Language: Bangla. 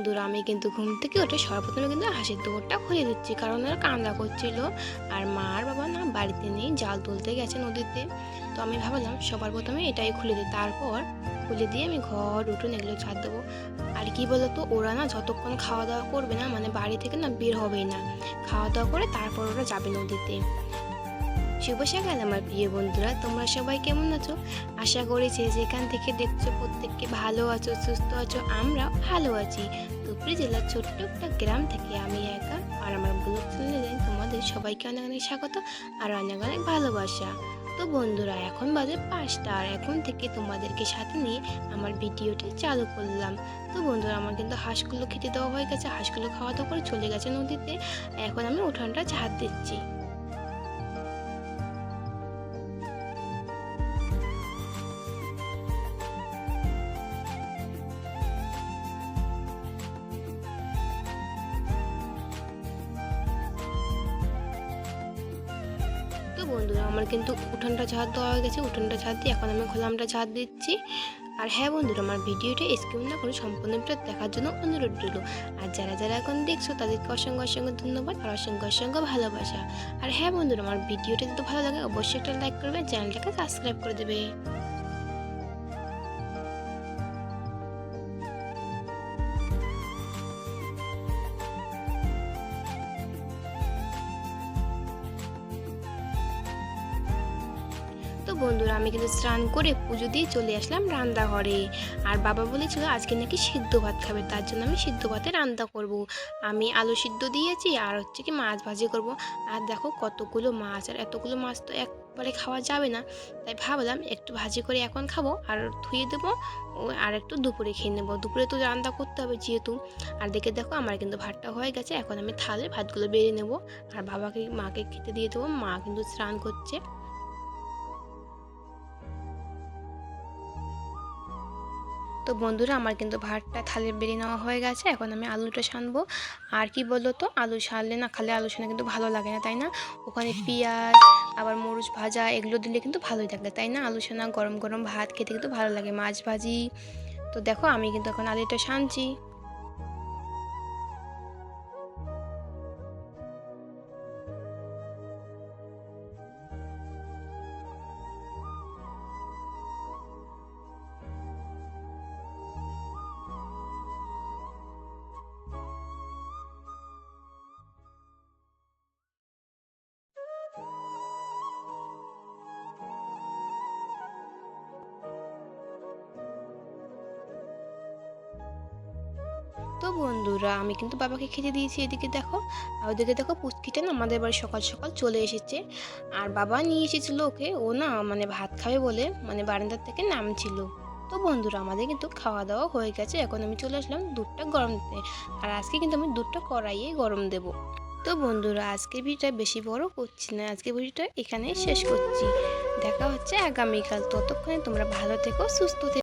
বন্ধুরা, আমি কিন্তু ঘুম থেকে উঠে সর্বপ্রথমে কিন্তু হাঁসের দৌড়টা খুলে দিচ্ছি, কারণ ওরা কান্না করছিল। আর মা আর বাবা না বাড়িতে নেই, জাল তুলতে গেছে নদীতে। তো আমি ভাবলাম সবার প্রথমে এটাই খুলে দিই, তারপর খুলে দিয়ে আমি ঘর উঠোন এগুলো ছাদ দেবো। আর কি বলতো, ওরা না যতক্ষণ খাওয়া দাওয়া করবে না, মানে বাড়ি থেকে না বের হবেই না। খাওয়া দাওয়া করে তারপর ওরা যাবে নদীতে। শুভ সকাল আমার প্রিয় বন্ধুরা, তোমরা সবাই কেমন আছো? আশা করি যে যেখান থেকে দেখছো প্রত্যেককে ভালো আছো, সুস্থ আছো। আমরা ভালো আছি। ধুবড়ী জেলার ছোট্ট একটা গ্রাম থেকে আমি একা আর আমার ব্লগ চ্যানেলে তোমাদের সবাইকে অনেক অনেক স্বাগত আর অনেক অনেক ভালোবাসা। তো বন্ধুরা, এখন বাজে 5টা আর এখন থেকে তোমাদেরকে সাথে নিয়ে আমার ভিডিওটি চালু করলাম। তো বন্ধুরা, আমার কিন্তু হাঁসগুলো খেতে দেওয়া হয়ে গেছে, হাঁসগুলো খাওয়া দাওয়া করে চলে গেছে নদীতে। এখন আমি উঠানটা ঝাড় দিচ্ছি। তো বন্ধুরা, আমার কিন্তু উঠোনটা ঝাড় দেওয়া হয়ে গেছে। উঠোনটা ঝাড় দিয়ে এখন আমি খোলামটা ঝাড় দিচ্ছি। আর হ্যাঁ বন্ধুরা, আমার ভিডিওটা স্কিপ না করে সম্পূর্ণটা দেখার জন্য অনুরোধ রইল। আর যারা যারা এখন দেখছো তাদেরকে অসংখ্য অসংখ্য ধন্যবাদ আর অসংখ্য অসংখ্য ভালোবাসা। আর হ্যাঁ বন্ধুরা, আমার ভিডিওটা যদি ভালো লাগে অবশ্যই একটা লাইক করবে, চ্যানেলটাকে সাবস্ক্রাইব করে দেবে। তো বন্ধুরা, আমি কিন্তু স্নান করে পুজো দিয়ে চলে আসলাম রান্নাঘরে। আর বাবা বলেছিল আজকে নাকি সিদ্ধ ভাত খাবে, তার জন্য আমি সিদ্ধ ভাতে রান্না করব। আমি আলু সিদ্ধ দিয়েছি আর হচ্ছে কি মাছ ভাজি করব। আর দেখো কতগুলো মাছ, আর এতগুলো মাছ তো একবারে খাওয়া যাবে না, তাই ভাবলাম একটু ভাজি করে এখন খাবো আর ধুয়ে দেবো। আর একটু দুপুরে খেয়ে নেবো, দুপুরে তো রান্না করতে হবে যেহেতু। আর দেখো আমার কিন্তু ভাতটা হয়ে গেছে, এখন আমি থালে ভাতগুলো বেড়ে নেবো আর বাবাকে মাকে খেতে দিয়ে দেবো। মা কিন্তু স্নান করছে। তো বন্ধুরা, আমার কিন্তু ভাতটা থালে বেরিয়ে নেওয়া হয়ে গেছে, এখন আমি আলুটা সানবো। আর কি বলো তো, আলু সানলে না, খালে আলু সানা কিন্তু ভালো লাগে না, তাই না? ওখানে পেঁয়াজ আবার মরিচ ভাজা এগুলো দিলে কিন্তু ভালোই লাগে, তাই না? আলু সানা গরম গরম ভাত খেতে কিন্তু ভালো লাগে, মাছ ভাজি। তো দেখো আমি কিন্তু এখন আলুটা সানছি। তো বন্ধুরা, আমি কিন্তু বাবাকে খেতে দিয়েছি। এদিকে দেখো, আর ওদিকে দেখো পুচকিটা না আমাদের বাড়ি সকাল সকাল চলে এসেছে। আর বাবা নিয়ে এসেছিল ওকে, ও না মানে ভাত খাবে বলে মানে বারান্দার থেকে নামছিল। তো বন্ধুরা, আমাদের কিন্তু খাওয়া দাওয়া হয়ে গেছে, এখন আমি চলে আসলাম দুধটা গরম দিতে। আর আজকে কিন্তু আমি দুধটা কড়াইয়ে গরম দেব। তো বন্ধুরা, আজকের ভিডিওটা বেশি বড় করছি না, আজকের ভিডিওটা এখানেই শেষ করছি। দেখা হচ্ছে আগামীকাল, ততক্ষণে তোমরা ভালো থেকো, সুস্থ থেকো।